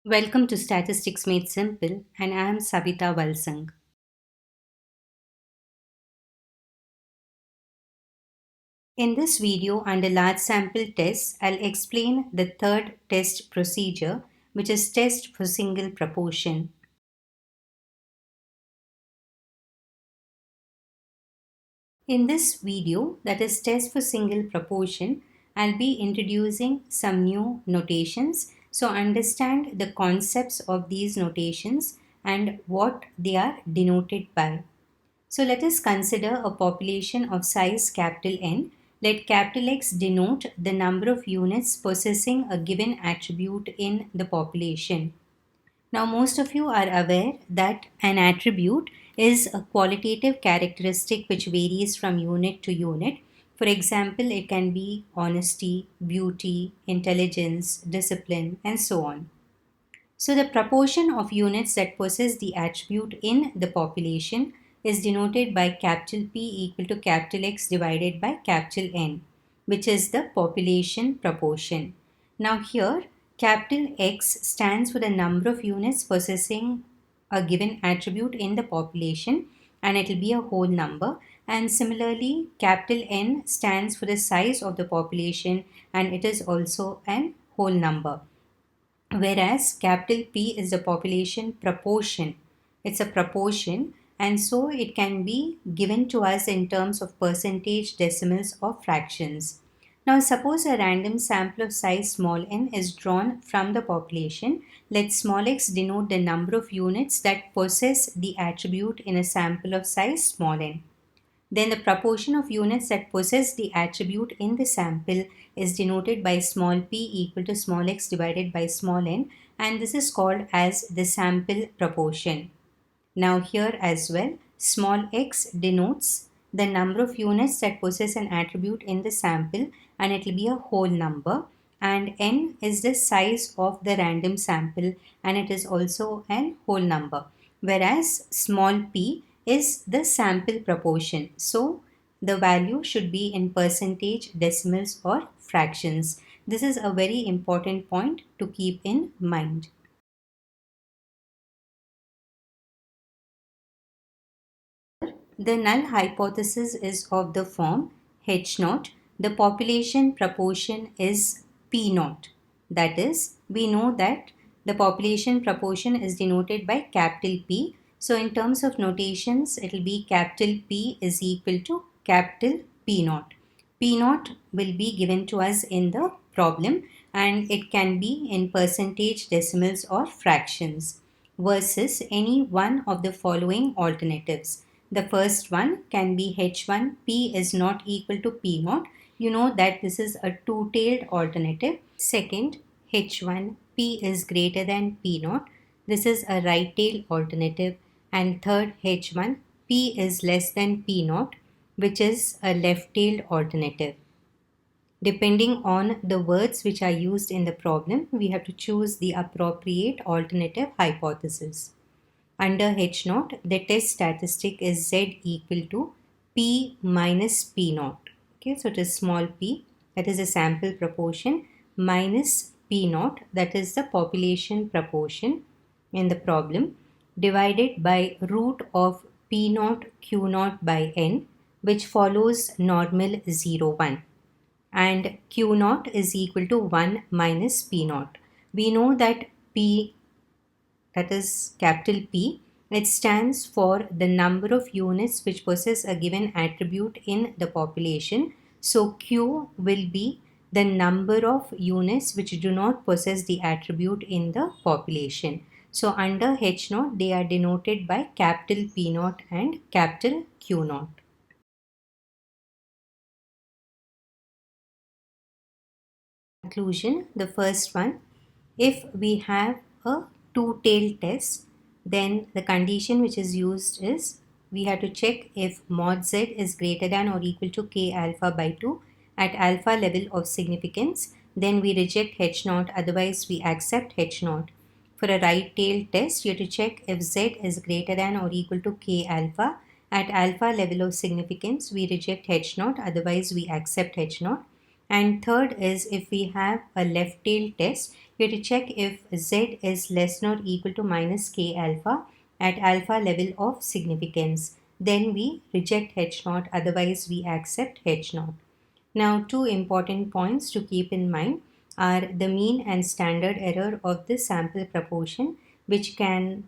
Welcome to Statistics Made Simple, and I am Savita Valsang. In this video under large sample tests, I'll explain the third test procedure, which is test for single proportion. In this video, that is test for single proportion, I'll be introducing some new notations. So understand the concepts of these notations and what they are denoted by. So let us consider a population of size capital N. Let capital X denote the number of units possessing a given attribute in the population. Now, most of you are aware that an attribute is a qualitative characteristic which varies from unit to unit. For example, it can be honesty, beauty, intelligence, discipline, and so on. So the proportion of units that possess the attribute in the population is denoted by capital P equal to capital X divided by capital N, which is the population proportion. Now here, capital X stands for the number of units possessing a given attribute in the population, and it will be a whole number. And similarly, capital N stands for the size of the population, and it is also an whole number, whereas capital P is the population proportion. It's a proportion, and so it can be given to us in terms of percentage, decimals, or fractions. Now, suppose a random sample of size small n is drawn from the population. Let small x denote the number of units that possess the attribute in a sample of size small n. Then the proportion of units that possess the attribute in the sample is denoted by small p equal to small x divided by small n, and this is called as the sample proportion. Now here as well, small x denotes the number of units that possess an attribute in the sample, and it will be a whole number, and n is the size of the random sample, and it is also an whole number, whereas small p is the sample proportion. So the value should be in percentage, decimals, or fractions. This is a very important point to keep in mind. The null hypothesis is of the form H naught. The population proportion is P naught. That is, we know that the population proportion is denoted by capital P. So in terms of notations, it will be capital P is equal to capital P naught. P naught will be given to us in the problem, and it can be in percentage, decimals, or fractions, versus any one of the following alternatives. The first one can be H1 P is not equal to P naught. You know that this is a two-tailed alternative. Second, H1 P is greater than P naught. This is a right-tailed alternative. And third, H1 P is less than P naught, which is a left-tailed alternative. Depending on the words which are used in the problem, we have to choose the appropriate alternative hypothesis. Under H naught, the test statistic is Z equal to P minus P naught. Okay, so it is small p, that is the sample proportion, minus P naught, that is the population proportion in the problem, divided by root of P naught Q naught by N, which follows normal 0, 1. And Q naught is equal to 1 minus P naught. We know that P, that is capital P, it stands for the number of units which possess a given attribute in the population. So Q will be the number of units which do not possess the attribute in the population. So under H naught, they are denoted by capital P naught and capital Q naught. Conclusion, the first one, if we have a two-tailed test, then the condition which is used is we have to check if mod z is greater than or equal to k alpha by 2 at alpha level of significance, then we reject H naught, otherwise we accept H naught. For a right-tailed test, you have to check if z is greater than or equal to k alpha at alpha level of significance, we reject H naught, otherwise we accept H naught. And third is if we have a left tail test, you have to check if z is less than or equal to minus k alpha at alpha level of significance. Then we reject H naught, otherwise we accept H naught. Now, two important points to keep in mind are the mean and standard error of the sample proportion, which can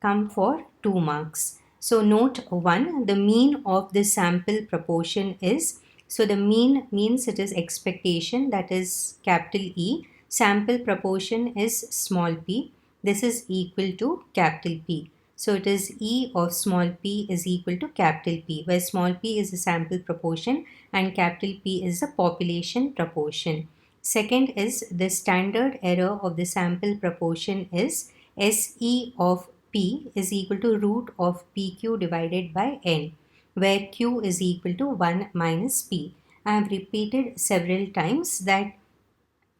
come for 2 marks. So note 1, the mean of the sample proportion is, so the mean means it is expectation, that is capital E, sample proportion is small p, this is equal to capital P. So it is E of small p is equal to capital P, where small p is the sample proportion and capital P is the population proportion. Second is the standard error of the sample proportion is SE of P is equal to root of PQ divided by N, where Q is equal to 1 minus P. I have repeated several times that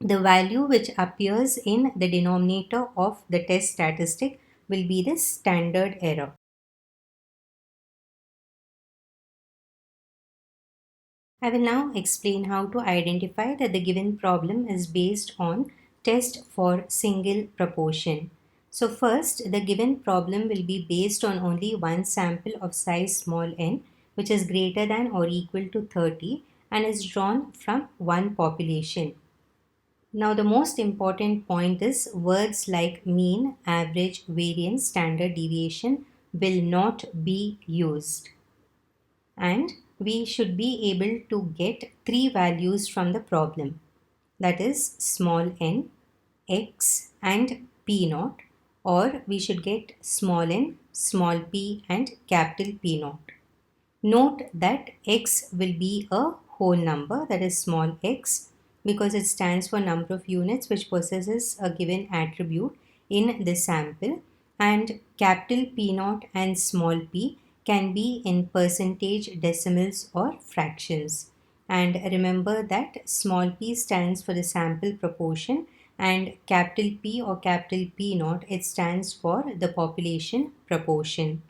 the value which appears in the denominator of the test statistic will be the standard error. I will now explain how to identify that the given problem is based on test for single proportion. So first, the given problem will be based on only one sample of size small n, which is greater than or equal to 30 and is drawn from one population. Now the most important point is words like mean, average, variance, standard deviation will not be used. And we should be able to get three values from the problem, that is small n, x and p naught, or we should get small n, small p and capital P naught. Note that x will be a whole number, that is small x, because it stands for number of units which possesses a given attribute in the sample, and capital P naught and small p can be in percentage, decimals or fractions. And remember that small p stands for the sample proportion and capital P or capital P naught, it stands for the population proportion.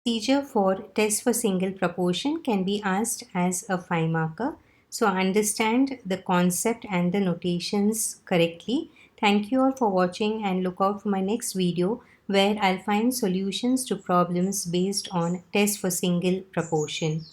Procedure for test for single proportion can be asked as a 5 marker. So understand the concept and the notations correctly. Thank you all for watching and look out for my next video where I'll find solutions to problems based on test for single proportion.